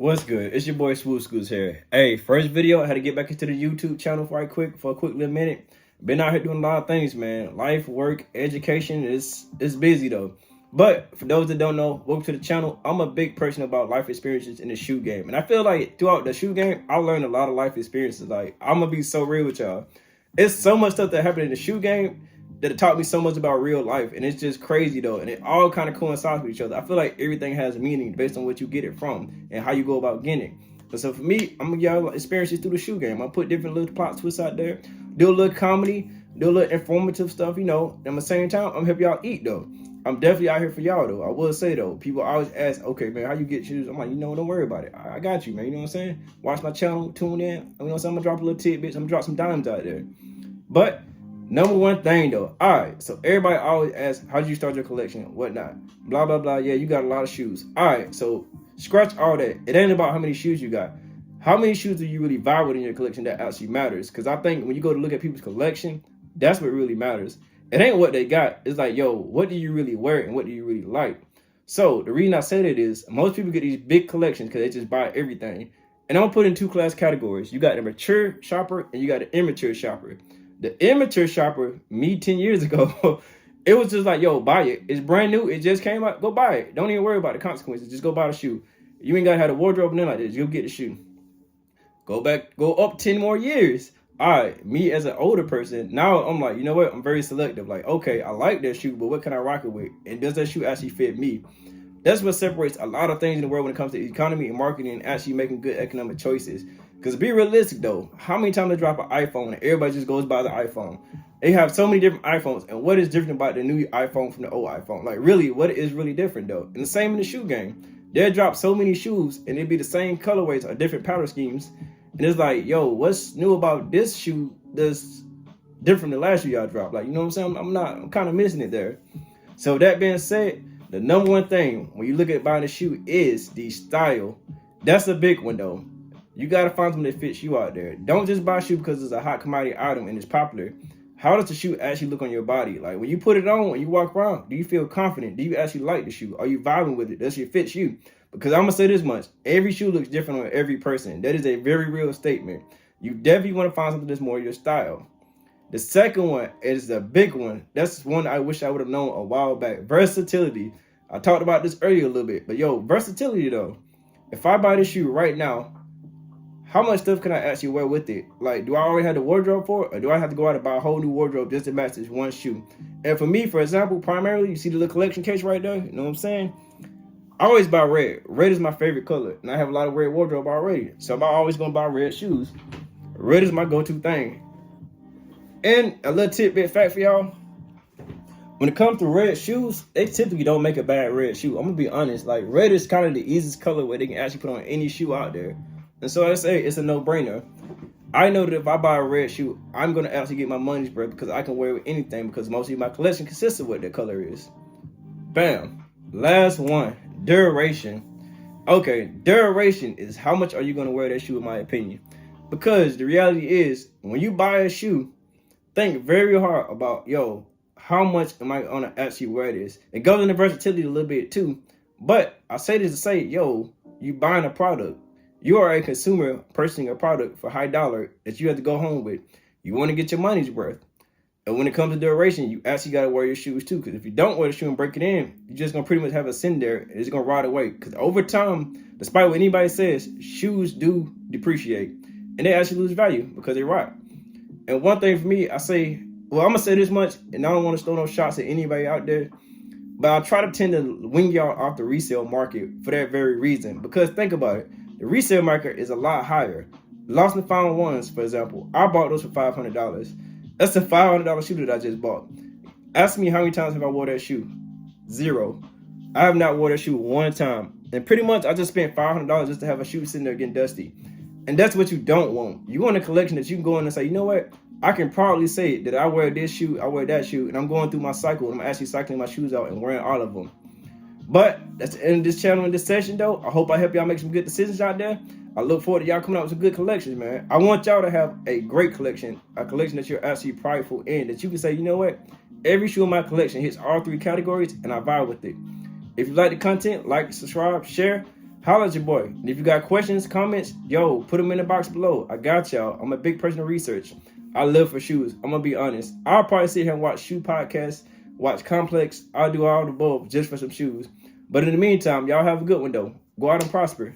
What's good? It's your boy Swoop Scoots here. Hey, first video, I had to get back into the YouTube channel for a quick little minute. Been out here doing a lot of things, man. Life, work, education, it's busy though. But for those that don't know, welcome to the channel. I'm a big person about life experiences in the shoe game. And I feel like throughout the shoe game, I learned a lot of life experiences. Like, I'm gonna be so real with y'all. It's so much stuff that happened in the shoe game that it taught me so much about real life, and it's just crazy though, and it all kind of coincides with each other. I feel like everything has meaning based on what you get it from and how you go about getting it. And so for me, I'm gonna give y'all experiences through the shoe game. I put different little plot twists out there, do a little comedy, do a little informative stuff, you know. And at the same time, I'm gonna help y'all eat though. I'm definitely out here for y'all though. I will say though, people always ask, okay, man, how you get shoes? I'm like, don't worry about it. I got you, man. You know what I'm saying? Watch my channel, tune in. You know what I'm saying? I'm gonna drop a little tidbits. I'm gonna drop some dimes out there. But number one thing though, all right, so everybody always asks, how did you start your collection, whatnot, blah, blah, blah. Yeah, you got a lot of shoes. All right, so scratch all that. It ain't about how many shoes you got. How many shoes do you really buy within your collection that actually matters? Because I think when you go to look at people's collection, that's what really matters. It ain't what they got. It's like, yo, what do you really wear and what do you really like? So the reason I say that is most people get these big collections because they just buy everything. And I'm gonna put in two class categories. You got the mature shopper and you got the immature shopper. The immature shopper, me 10 years ago, it was just like, yo, buy it. It's brand new. It just came out. Go buy it. Don't even worry about the consequences. Just go buy the shoe. You ain't got to have a wardrobe and like this. You'll get the shoe. Go up 10 more years. All right, me as an older person, now I'm like, you know what? I'm very selective. Like, okay, I like that shoe, but what can I rock it with? And does that shoe actually fit me? That's what separates a lot of things in the world when it comes to economy and marketing and actually making good economic choices. Because be realistic though, how many times they drop an iPhone and everybody just goes by the iPhone? They have so many different iPhones, and what is different about the new iPhone from the old iPhone? Like really, what is really different though? And the same in the shoe game. They'll drop so many shoes and it'd be the same colorways or different pattern schemes. And it's like, yo, what's new about this shoe that's different than the last shoe y'all dropped? Like, you know what I'm saying? I'm kind of missing it there. So that being said, the number one thing when you look at buying a shoe is the style. That's a big one though. You got to find something that fits you out there. Don't just buy a shoe because it's a hot commodity item and it's popular. How does the shoe actually look on your body? Like when you put it on, when you walk around, do you feel confident? Do you actually like the shoe? Are you vibing with it? Does it fit you? Because I'm going to say this much. Every shoe looks different on every person. That is a very real statement. You definitely want to find something that's more your style. The second one is the big one. That's one I wish I would have known a while back. Versatility. I talked about this earlier a little bit. But yo, versatility though. If I buy this shoe right now, how much stuff can I actually wear with it? Like, do I already have the wardrobe for it? Or do I have to go out and buy a whole new wardrobe just to match this one shoe? And for me, for example, primarily, you see the little collection case right there? You know what I'm saying? I always buy red. Red is my favorite color. And I have a lot of red wardrobe already. So I'm always going to buy red shoes. Red is my go-to thing. And a little tidbit fact for y'all. When it comes to red shoes, they typically don't make a bad red shoe. I'm going to be honest. Like, red is kind of the easiest color where they can actually put on any shoe out there. And so I say it's a no-brainer. I know that if I buy a red shoe, I'm going to actually get my money's worth because I can wear it with anything because mostly my collection consists of what the color is. Bam. Last one, duration. Okay, duration is how much are you going to wear that shoe in my opinion. Because the reality is, when you buy a shoe, think very hard about, yo, how much am I going to actually wear this? It goes into versatility a little bit too. But I say this to say, yo, you buying a product. You are a consumer purchasing a product for high dollar that you have to go home with. You want to get your money's worth. And when it comes to duration, you actually got to wear your shoes too. Because if you don't wear the shoe and break it in, you're just going to pretty much have it sitting there and it's going to rot away. Because over time, despite what anybody says, shoes do depreciate. And they actually lose value because they rot. And one thing for me, I say, well, I'm going to say this much, and I don't want to throw no shots at anybody out there. But I try to tend to wing y'all off the resale market for that very reason. Because think about it. The resale market is a lot higher. Lost and found ones, for example, I bought those for $500. That's a $500 shoe that I just bought. Ask me how many times have I wore that shoe? 0. I have not wore that shoe one time. And pretty much I just spent $500 just to have a shoe sitting there getting dusty. And that's what you don't want. You want a collection that you can go in and say, you know what? I can proudly say that I wear this shoe, I wear that shoe, and I'm going through my cycle and I'm actually cycling my shoes out and wearing all of them. But that's the end of this channel in this session, though. I hope I help y'all make some good decisions out there. I look forward to y'all coming out with some good collections, man. I want y'all to have a great collection, a collection that you're actually prideful in, that you can say, you know what? Every shoe in my collection hits all 3 categories, and I vibe with it. If you like the content, like, subscribe, share. holla at your boy. And if you got questions, comments, yo, put them in the box below. I got y'all. I'm a big person of research. I live for shoes. I'm gonna be honest. I'll probably sit here and watch shoe podcasts, watch Complex. I'll do all the above just for some shoes. But in the meantime, y'all have a good one though. Go out and prosper.